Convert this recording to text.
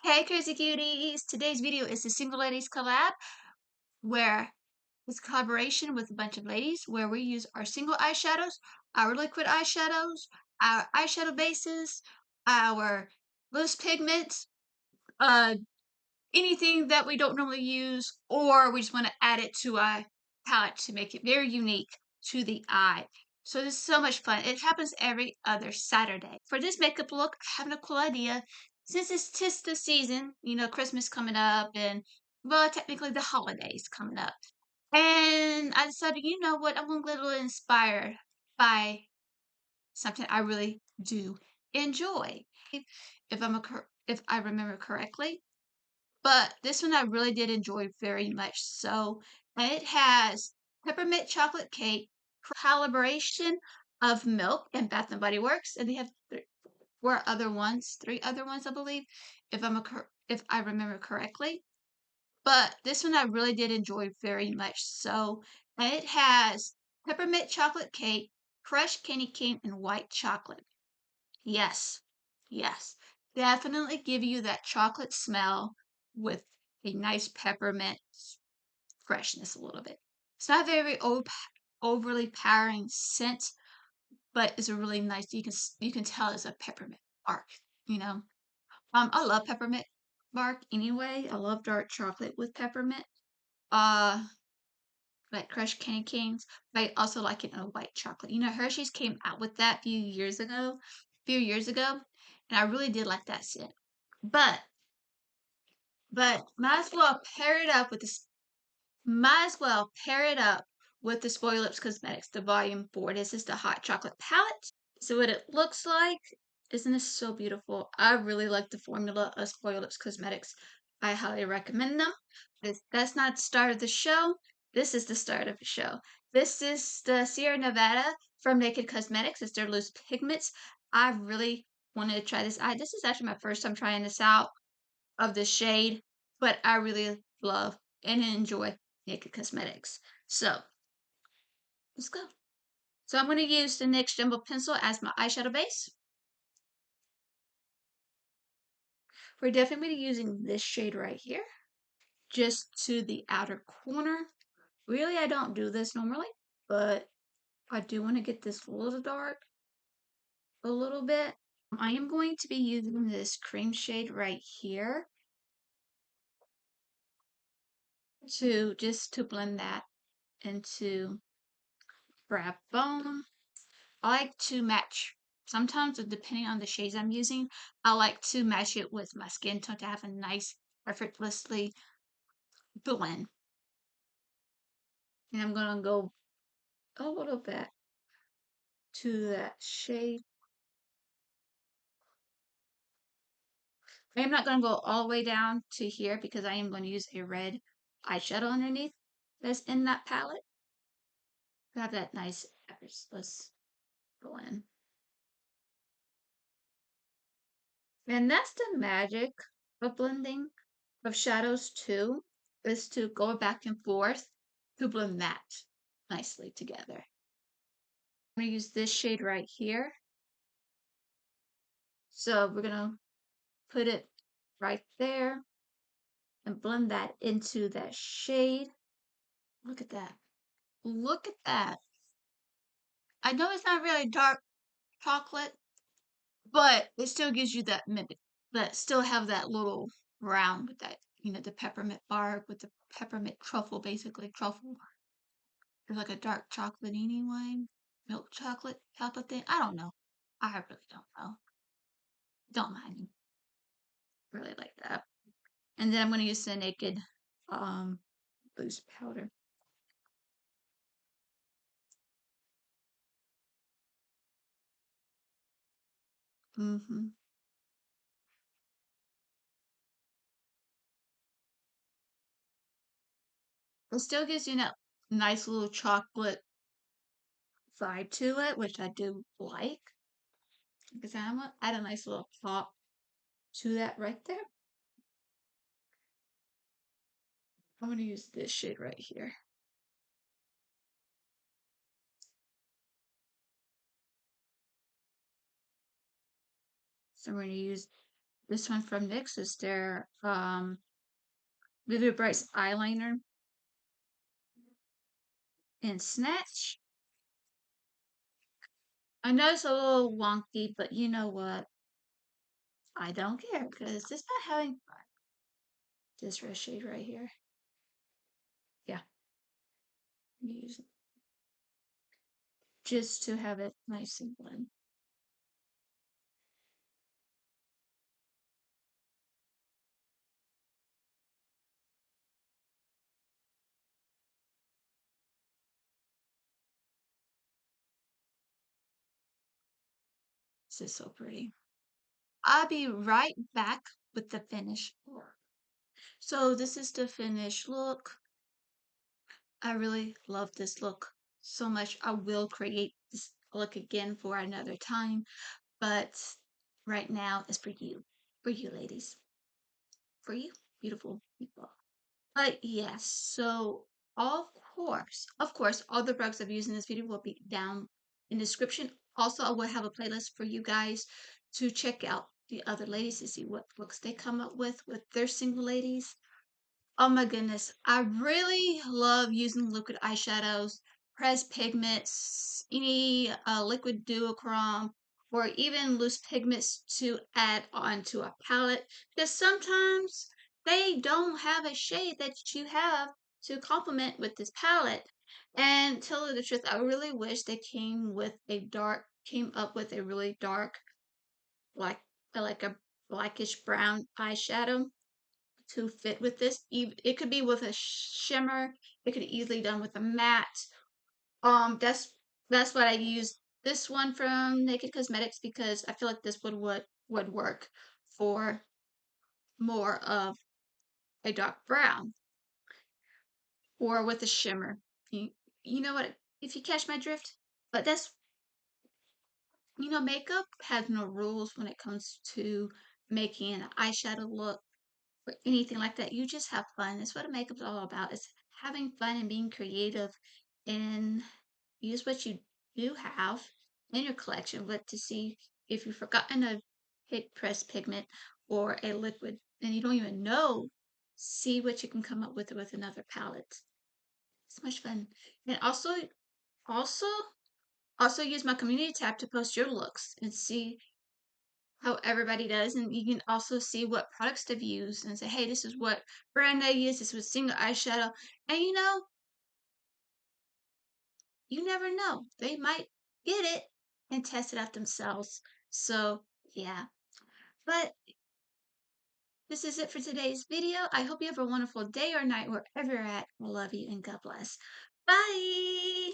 Hey crazy cuties! Today's video is the Single Ladies collab where it's a collaboration with a bunch of ladies where we use our single eyeshadows, our liquid eyeshadows, our eyeshadow bases, our loose pigments, uh anything that we don't normally use, or we just want to add it to our palette to make it very unique to the eye. So this is so much fun. It happens every other Saturday. For this makeup look, I have a cool idea. Since it's tis the season, Christmas coming up and, well, technically the holidays coming up. And I decided, you know what, I'm a little inspired by something I really do enjoy. If I remember correctly, but this one I really did enjoy very much so. And it has peppermint chocolate cake, calibration of Milk and Bath and Body Works, and they have three other ones, I believe, if I remember correctly. But this one I really did enjoy very much so. And it has peppermint chocolate cake, crushed candy cane, and white chocolate. Yes, yes. Definitely give you that chocolate smell with a nice peppermint freshness a little bit. It's not very overly powering scent, but it's a really nice. You can tell it's a peppermint bark. You know, I love peppermint bark anyway. I love dark chocolate with peppermint. Uh, like crushed candy canes. But I also like it in a white chocolate. Hershey's came out with that few years ago, and I really did like that scent. But might as well pair it up with this. Might as well pair it up with the Spoil Lips Cosmetics, the Volume 4. This is the hot chocolate palette. So what it looks like, isn't this so beautiful? I really like the formula of Spoil Lips Cosmetics. I highly recommend them. That's not the start of the show. This is the start of the show. This is the Sierra Nevada from Naked Cosmetics. It's their loose pigments. I really wanted to try this. This is actually my first time trying this out of the shade, but I really love and enjoy Naked Cosmetics. So let's go. So I'm going to use the NYX Jumbo Pencil as my eyeshadow base. We're definitely going to be using this shade right here, just to the outer corner. Really, I don't do this normally, but I do want to get this a little dark, a little bit. I am going to be using this cream shade right here to blend that into brow bone. I like to match. Sometimes, depending on the shades I'm using, I like to match it with my skin tone to have a nice, effortlessly blend. And I'm going to go a little bit to that shade. I am not going to go all the way down to here because I am going to use a red eyeshadow underneath that's in that palette. To have that nice, effortless blend. And that's the magic of blending, of shadows too, is to go back and forth to blend that nicely together. I'm going to use this shade right here. So we're going to put it right there and blend that into that shade. Look at that. Look at that. I know it's not really dark chocolate, but it still gives you that mimic, that still have that little brown with that, the peppermint bark with the peppermint truffle, basically truffle. It's like a dark chocolate anyway, milk chocolate type of thing. I don't know. I really don't know. Don't mind me. Really like that. And then I'm going to use the Naked loose powder. Mm-hmm. It still gives you that nice little chocolate vibe to it, which I do like. Because I'm gonna add a nice little pop to that right there. I'm gonna use this shade right here. So I'm gonna use This one from NYX is their Vivid Bright's eyeliner in Snatch. I know it's a little wonky, but you know what? I don't care because it's not having fun. This red shade right here. Yeah, use it just to have it nice and blend. This is so pretty. I'll be right back with the finished look. So this is the finished look. I really love this look so much. I will create this look again for another time, but right now it's for you ladies, for you beautiful people. But yes, so of course, all the products I've used in this video will be down in the description. Also, I will have a playlist for you guys to check out the other ladies to see what looks they come up with their single ladies. Oh my goodness. I really love using liquid eyeshadows, pressed pigments, any liquid duochrome, or even loose pigments to add onto a palette. Because sometimes they don't have a shade that you have to complement with this palette. And tell you the truth, I really wish they came up with a really dark, like a blackish brown eyeshadow to fit with this. It could be with a shimmer. It could easily done with a matte. That's what I used this one from Naked Cosmetics because I feel like this would work for more of a dark brown or with a shimmer. You, you know what? If you catch my drift, but that's makeup has no rules when it comes to making an eyeshadow look or anything like that. You just have fun. That's what a makeup's all about. It's having fun and being creative and use what you do have in your collection, but to see if you've forgotten a pressed pigment or a liquid and you don't even know, see what you can come up with another palette. It's much fun. And also, also use my community tab to post your looks and see how everybody does, and you can also see what products they've used and say, hey, this is what brand I use, this was single eyeshadow, and you never know, they might get it and test it out themselves. So yeah, but this is it for today's video. I hope you have a wonderful day or night wherever you're at. I love you and God bless. Bye.